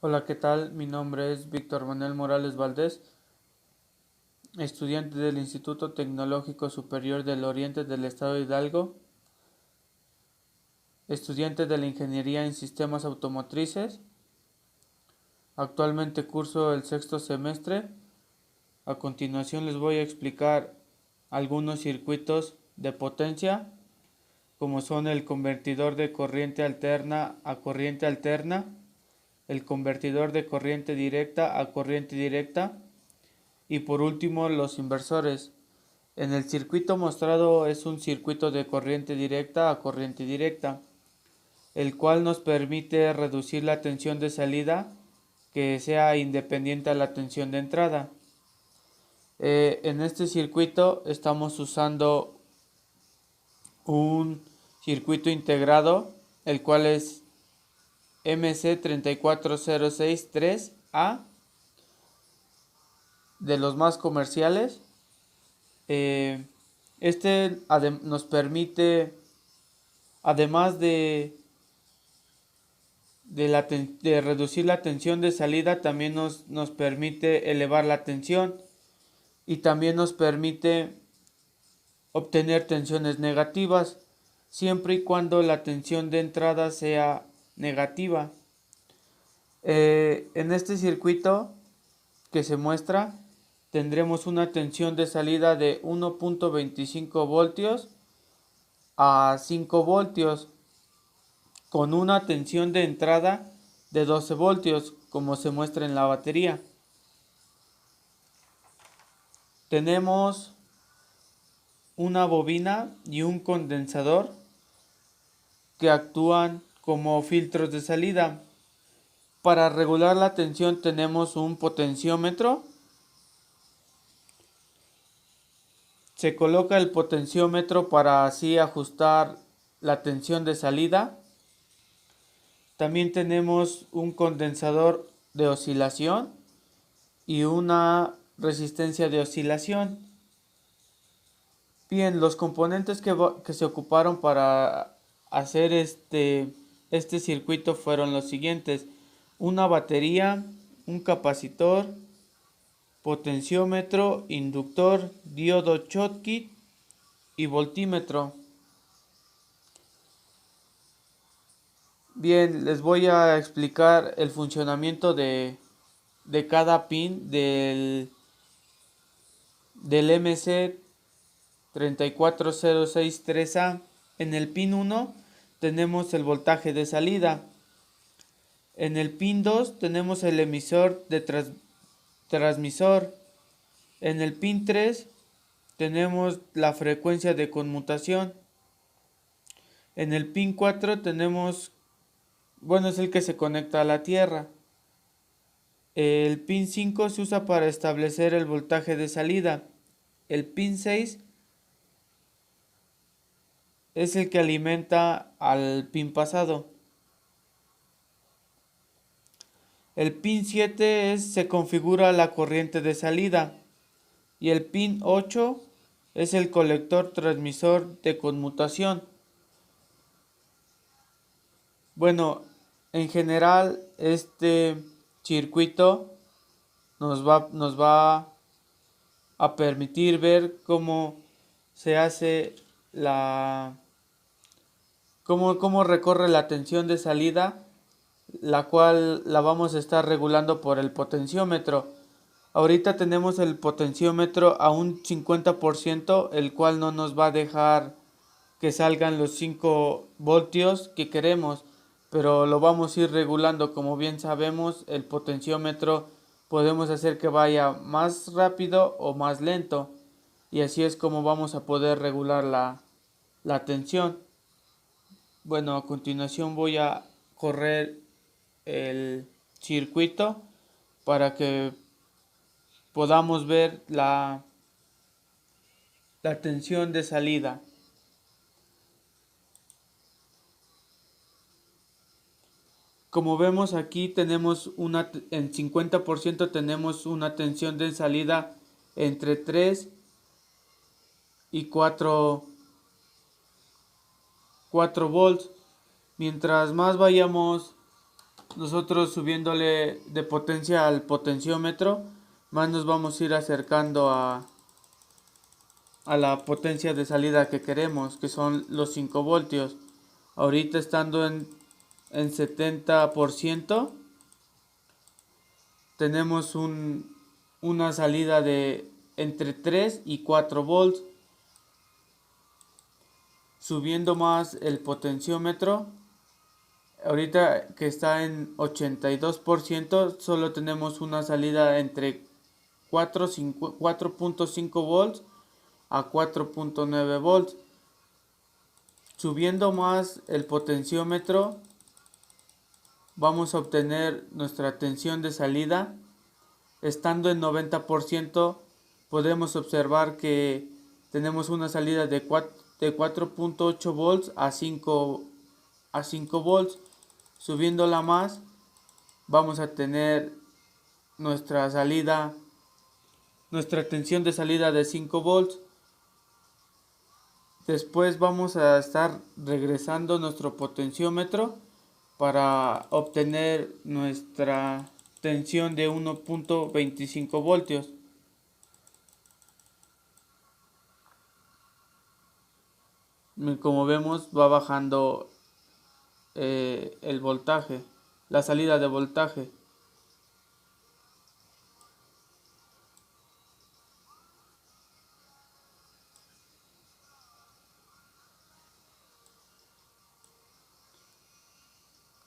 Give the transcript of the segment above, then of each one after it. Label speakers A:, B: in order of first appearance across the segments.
A: Hola, ¿qué tal? Mi nombre es Víctor Manuel Morales Valdés, estudiante del Instituto Tecnológico Superior del Oriente del Estado de Hidalgo, estudiante de la Ingeniería en Sistemas Automotrices. Actualmente curso el sexto semestre. A continuación les voy a explicar algunos circuitos de potencia, como son el convertidor de corriente alterna a corriente alterna, el convertidor de corriente directa a corriente directa, y por último los inversores. En el circuito mostrado es un circuito de corriente directa a corriente directa, el cual nos permite reducir la tensión de salida que sea independiente a la tensión de entrada. En este circuito estamos usando un circuito integrado, el cual es MC34063A, de los más comerciales. Eh, este nos permite, además de reducir la tensión de salida, también nos permite elevar la tensión y también nos permite obtener tensiones negativas, siempre y cuando la tensión de entrada sea negativa. En este circuito que se muestra, tendremos una tensión de salida de 1.25 voltios a 5 voltios, con una tensión de entrada de 12 voltios, como se muestra en la batería. Tenemos una bobina y un condensador que actúan como filtros de salida. Para regular la tensión tenemos un potenciómetro. Se coloca el potenciómetro para así ajustar la tensión de salida. También tenemos un condensador de oscilación y una resistencia de oscilación. Bien, los componentes que se ocuparon para hacer este circuito fueron los siguientes: una batería, un capacitor, potenciómetro, inductor, diodo Schottky y voltímetro. Bien, les voy a explicar el funcionamiento de cada pin del MC34063A. En el pin 1 tenemos el voltaje de salida. En el pin 2 tenemos el emisor de transmisor. En el pin 3 tenemos la frecuencia de conmutación. En el pin 4 tenemos, bueno, es el que se conecta a la tierra. El pin 5 se usa para establecer el voltaje de salida. El pin 6 es el que alimenta al pin pasado. El pin 7 se configura la corriente de salida. Y el pin 8 es el colector transmisor de conmutación. Bueno, en general este circuito nos va a permitir ver cómo se hace cómo recorre la tensión de salida, la cual la vamos a estar regulando por el potenciómetro. Ahorita tenemos el potenciómetro a un 50%, el cual no nos va a dejar que salgan los 5 voltios que queremos, pero lo vamos a ir regulando. Como bien sabemos, el potenciómetro podemos hacer que vaya más rápido o más lento, y así es como vamos a poder regular la tensión. Bueno, a continuación voy a correr el circuito para que podamos ver la tensión de salida. Como vemos aquí tenemos en 50% tenemos una tensión de salida entre 3 y 4 volts. Mientras más vayamos nosotros subiéndole de potencia al potenciómetro, más nos vamos a ir acercando a la potencia de salida que queremos, que son los 5 voltios. Ahorita estando en 70%, tenemos una salida de entre 3 y 4 volts. Subiendo más el potenciómetro, ahorita que está en 82%, solo tenemos una salida entre 4.5 volts a 4.9 volts. Subiendo más el potenciómetro, vamos a obtener nuestra tensión de salida. Estando en 90%, podemos observar que tenemos una salida de 4.8 volts a 5 volts. Subiéndola más, vamos a tener nuestra tensión de salida de 5 volts. Después vamos a estar regresando nuestro potenciómetro para obtener nuestra tensión de 1.25 voltios. Como vemos, va bajando el voltaje, la salida de voltaje.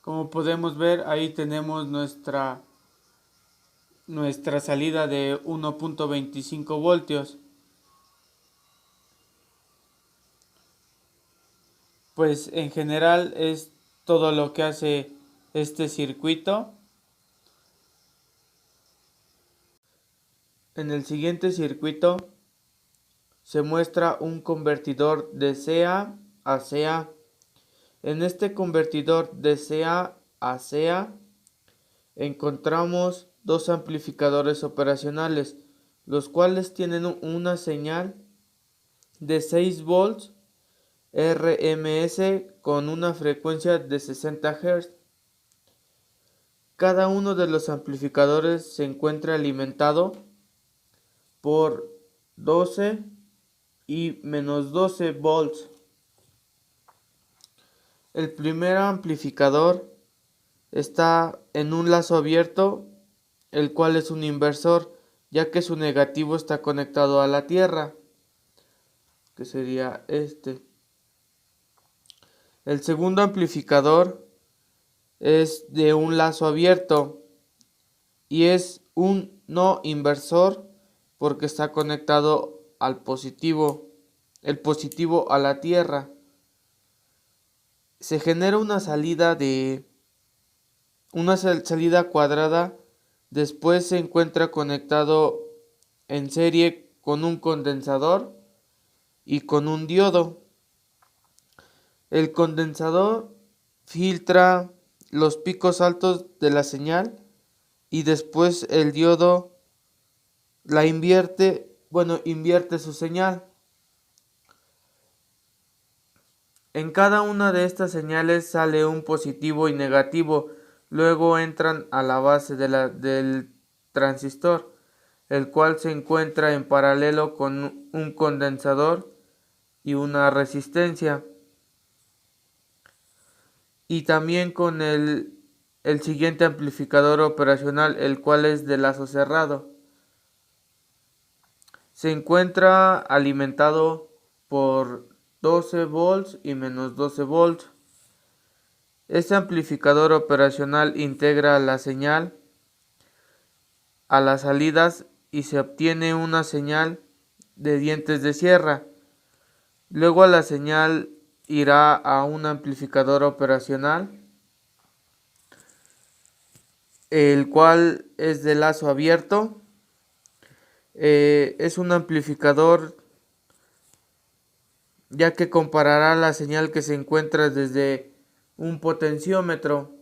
A: Como podemos ver, ahí tenemos nuestra salida de 1.25 voltios. Pues en general es todo lo que hace este circuito. En el siguiente circuito se muestra un convertidor de CA a CA. En este convertidor de CA a CA encontramos dos amplificadores operacionales, los cuales tienen una señal de 6 volts RMS con una frecuencia de 60 Hz. Cada uno de los amplificadores se encuentra alimentado por 12 y menos 12 volts. El primer amplificador está en un lazo abierto, el cual es un inversor, ya que su negativo está conectado a la tierra, que sería este. El segundo amplificador es de un lazo abierto y es un no inversor porque está conectado al positivo, el positivo a la tierra. Se genera una salida cuadrada. Después se encuentra conectado en serie con un condensador y con un diodo. El condensador filtra los picos altos de la señal y después el diodo invierte su señal. En cada una de estas señales sale un positivo y negativo, luego entran a la base del transistor, el cual se encuentra en paralelo con un condensador y una resistencia, y también con el siguiente amplificador operacional, el cual es de lazo cerrado. Se encuentra alimentado por 12 volts y menos 12 volts. Este amplificador operacional integra la señal a las salidas y se obtiene una señal de dientes de sierra. Luego la señal irá a un amplificador operacional, el cual es de lazo abierto. Es un amplificador ya que comparará la señal que se encuentra desde un potenciómetro.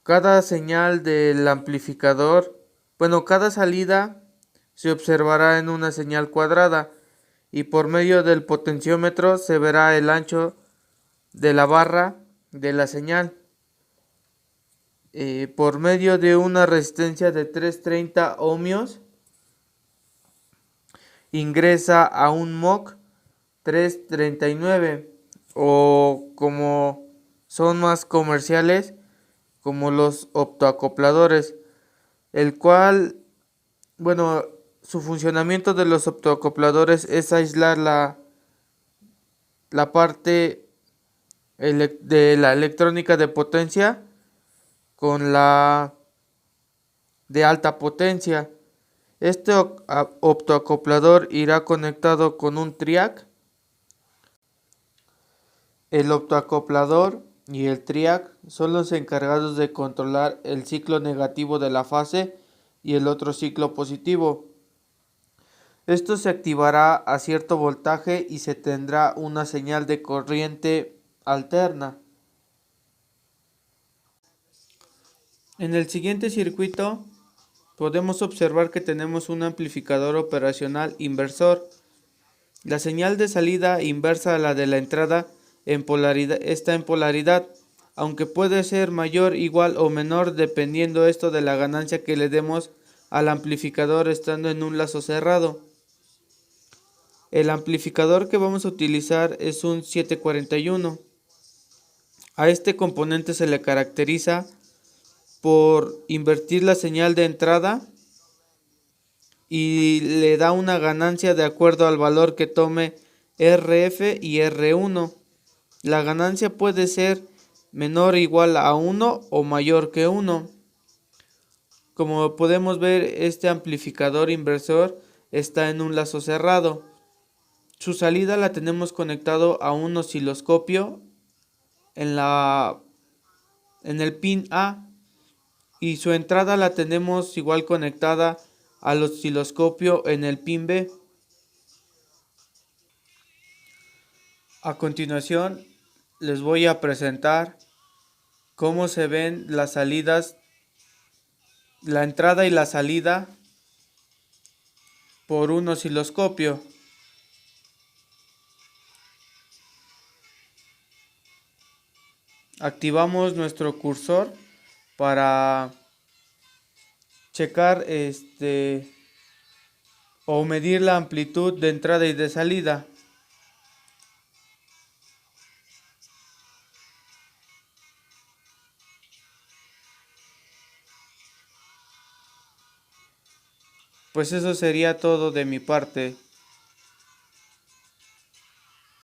A: Cada señal del amplificador, cada salida se observará en una señal cuadrada y por medio del potenciómetro se verá el ancho de la barra de la señal. Por medio de una resistencia de 330 ohmios ingresa a un MOC 339, o como son más comerciales, como los optoacopladores, el cual, bueno, su funcionamiento de los optoacopladores es aislar la parte de la electrónica de potencia con la de alta potencia. Este optoacoplador irá conectado con un triac. El optoacoplador y el triac son los encargados de controlar el ciclo negativo de la fase y el otro ciclo positivo. Esto se activará a cierto voltaje y se tendrá una señal de corriente alterna. En el siguiente circuito podemos observar que tenemos un amplificador operacional inversor. La señal de salida inversa a la de la entrada está en polaridad, aunque puede ser mayor, igual o menor dependiendo esto de la ganancia que le demos al amplificador estando en un lazo cerrado. El amplificador que vamos a utilizar es un 741. A este componente se le caracteriza por invertir la señal de entrada y le da una ganancia de acuerdo al valor que tome RF y R1. La ganancia puede ser menor o igual a 1 o mayor que 1. Como podemos ver, este amplificador inversor está en un lazo cerrado. Su salida la tenemos conectado a un osciloscopio en el pin A, y su entrada la tenemos igual conectada al osciloscopio en el pin B. A continuación les voy a presentar cómo se ven las salidas, la entrada y la salida por un osciloscopio. Activamos nuestro cursor para checar o medir la amplitud de entrada y de salida. Pues eso sería todo de mi parte.